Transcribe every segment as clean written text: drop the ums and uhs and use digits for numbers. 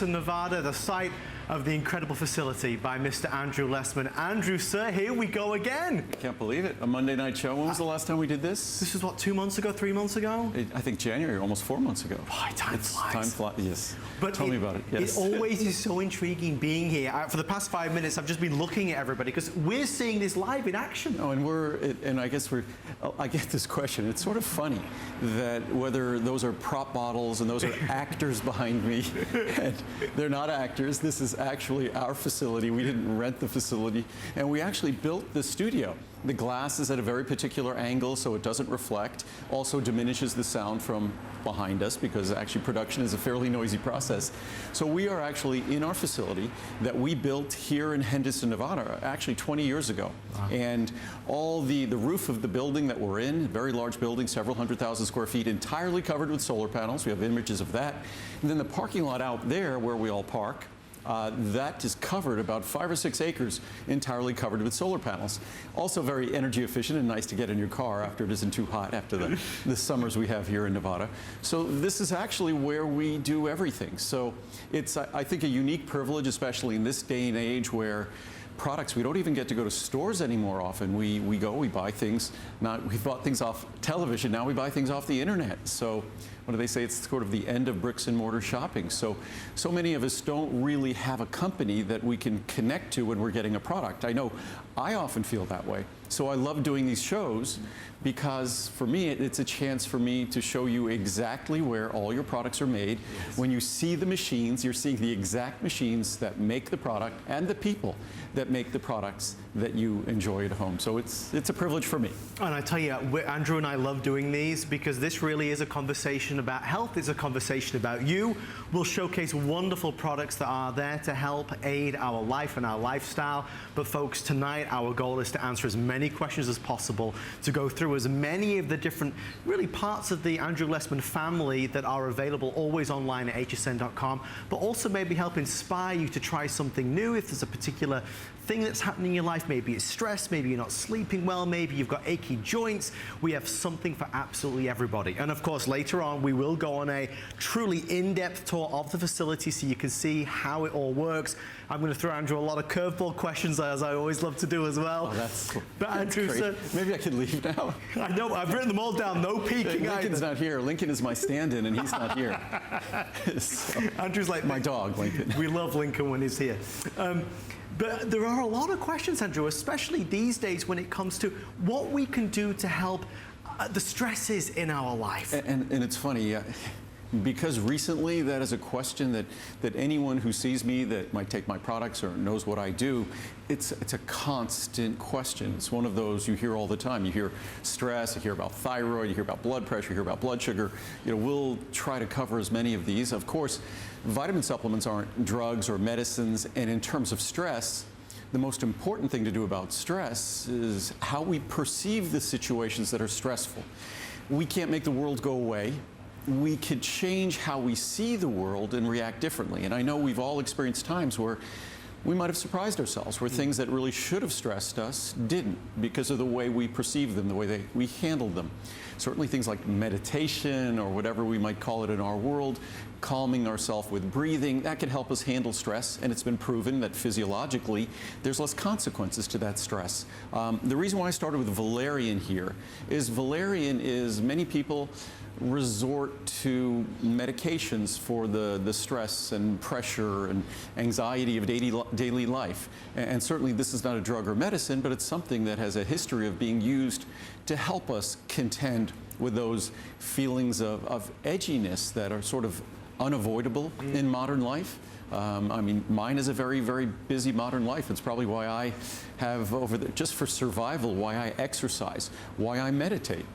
In Nevada, the site of the incredible facility by Mr. Andrew Lessman. Andrew, sir, here we go again. I can't believe it. A Monday night show. When was the last time we did this? This was what, 2 months ago, 3 months ago? I think January, almost 4 months ago. Boy, time flies. Time flies, yes. But Tell me about it, yes. It always is so intriguing being here. For the past 5 minutes, I've just been looking at everybody because we're seeing this live in action. Oh, and I guess I get this question. It's sort of funny that whether those are prop bottles and those are actors behind me, and they're not actors. This is actually our facility. We didn't rent the facility, and we actually built the studio. The glass is at a very particular angle so it doesn't reflect, also diminishes the sound from behind us because actually production is a fairly noisy process. So we are actually in our facility that we built here in Henderson, Nevada, actually 20 years ago. Wow. And all the roof of the building that we're in, very large building, several 100,000 square feet, entirely covered with solar panels. We have images of that. And then the parking lot out there where we all park, that is covered about 5 or 6 acres, entirely covered with solar panels. Also very energy efficient and nice to get in your car after it isn't too hot after the summers we have here in Nevada. So this is actually where we do everything. So it's, I think, a unique privilege, especially in this day and age where products, we don't even get to go to stores anymore often. We buy things, we bought things off television, now we buy things off the internet. So what do they say? It's sort of the end of bricks and mortar shopping. So many of us don't really have a company that we can connect to when we're getting a product. I know I often feel that way. So I love doing these shows because for me, it's a chance for me to show you exactly where all your products are made. Yes. When you see the machines, you're seeing the exact machines that make the product and the people that make the products that you enjoy at home. So it's a privilege for me. And I tell you, Andrew and I love doing these because this really is a conversation about health. It's a conversation about you. We'll showcase wonderful products that are there to help aid our life and our lifestyle. But folks, tonight our goal is to answer as many questions as possible, to go through as many of the different really parts of the Andrew Lessman family that are available always online at hsn.com, but also maybe help inspire you to try something new if there's a particular thing that's happening in your life. Maybe it's stress, maybe you're not sleeping well, maybe you've got achy joints. We have something for absolutely everybody. And of course, later on, we will go on a truly in-depth tour of the facility so you can see how it all works. I'm going to throw Andrew a lot of curveball questions, as I always love to do as well. Oh, that's cool. But Andrew, so, maybe I can leave now. I know, I've written them all down, no peeking. Lincoln's not here. Lincoln is my stand-in, and he's not here. So, Andrew's like my dog, Lincoln. We love Lincoln when he's here. But there are a lot of questions, Andrew, especially these days when it comes to what we can do to help the stresses in our life. And it's funny, because recently that is a question that anyone who sees me that might take my products or knows what I do, it's a constant question. It's one of those you hear all the time. You hear stress, you hear about thyroid, you hear about blood pressure, you hear about blood sugar. You know, we'll try to cover as many of these. Of course, vitamin supplements aren't drugs or medicines, and in terms of stress, the most important thing to do about stress is how we perceive the situations that are stressful. We can't make the world go away. We could change how we see the world and react differently. And I know we've all experienced times where we might have surprised ourselves, where things that really should have stressed us didn't because of the way we perceived them, the way we handled them. Certainly things like meditation or whatever we might call it in our world, calming ourselves with breathing, that can help us handle stress, and it's been proven that physiologically there's less consequences to that stress. The reason why I started with Valerian here is Valerian is many people resort to medications for the stress and pressure and anxiety of daily life. And certainly this is not a drug or medicine, but it's something that has a history of being used to help us contend with those feelings of edginess that are sort of unavoidable in modern life. I mean, mine is a very, very busy modern life. It's probably why I have just for survival, why I exercise, why I meditate.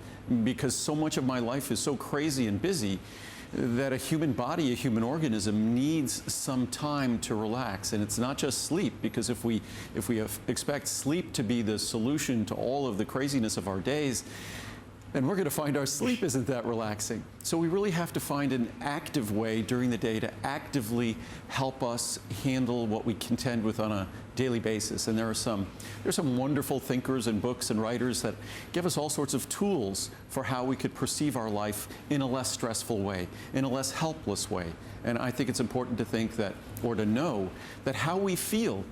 Because so much of my life is so crazy and busy that a human body, a human organism needs some time to relax. And it's not just sleep, because if we expect sleep to be the solution to all of the craziness of our days, And we're going to find our sleep isn't that relaxing. So we really have to find an active way during the day to actively help us handle what we contend with on a daily basis. And there's some wonderful thinkers and books and writers that give us all sorts of tools for how we could perceive our life in a less stressful way, in a less helpless way. And I think it's important to think that, or to know, that how we feel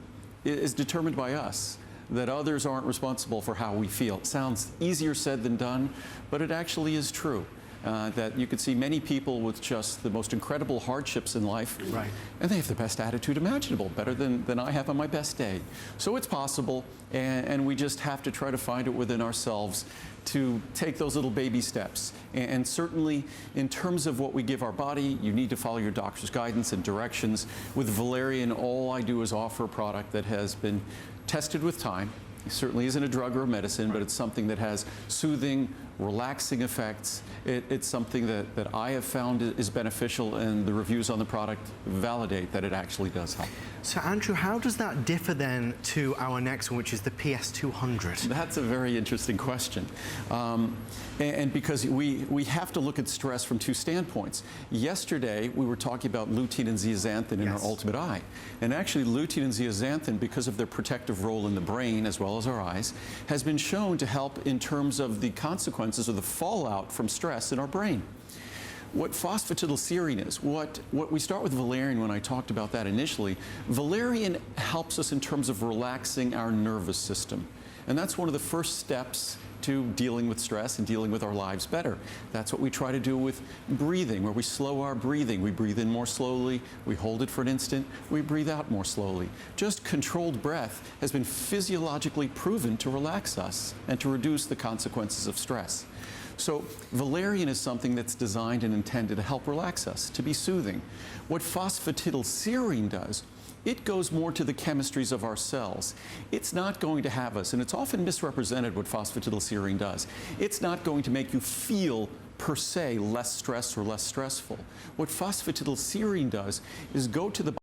is determined by us, that others aren't responsible for how we feel. It sounds easier said than done, but it actually is true. That you could see many people with just the most incredible hardships in life, right, and they have the best attitude imaginable, better than I have on my best day. So it's possible, and we just have to try to find it within ourselves to take those little baby steps. And certainly, in terms of what we give our body, you need to follow your doctor's guidance and directions. With Valerian, all I do is offer a product that has been tested with time. It certainly isn't a drug or a medicine, but it's something that has soothing, relaxing effects. It's something that I have found is beneficial, and the reviews on the product validate that it actually does help. So Andrew, how does that differ then to our next one, which is the PS200? That's a very interesting question. And because we have to look at stress from two standpoints. Yesterday, we were talking about lutein and zeaxanthin in our Ultimate Eye. And actually, lutein and zeaxanthin, because of their protective role in the brain as well as our eyes, has been shown to help in terms of the consequences or the fallout from stress in our brain. What phosphatidylserine is, what we start with Valerian, when I talked about that initially, Valerian helps us in terms of relaxing our nervous system. And that's one of the first steps to dealing with stress and dealing with our lives better. That's what we try to do with breathing, where we slow our breathing. We breathe in more slowly, we hold it for an instant, we breathe out more slowly. Just controlled breath has been physiologically proven to relax us and to reduce the consequences of stress. So Valerian is something that's designed and intended to help relax us, to be soothing. What phosphatidylserine does, it goes more to the chemistries of our cells. It's not going to have us, and it's often misrepresented what phosphatidylserine does. It's not going to make you feel per se less stressed or less stressful. What phosphatidylserine does is go to the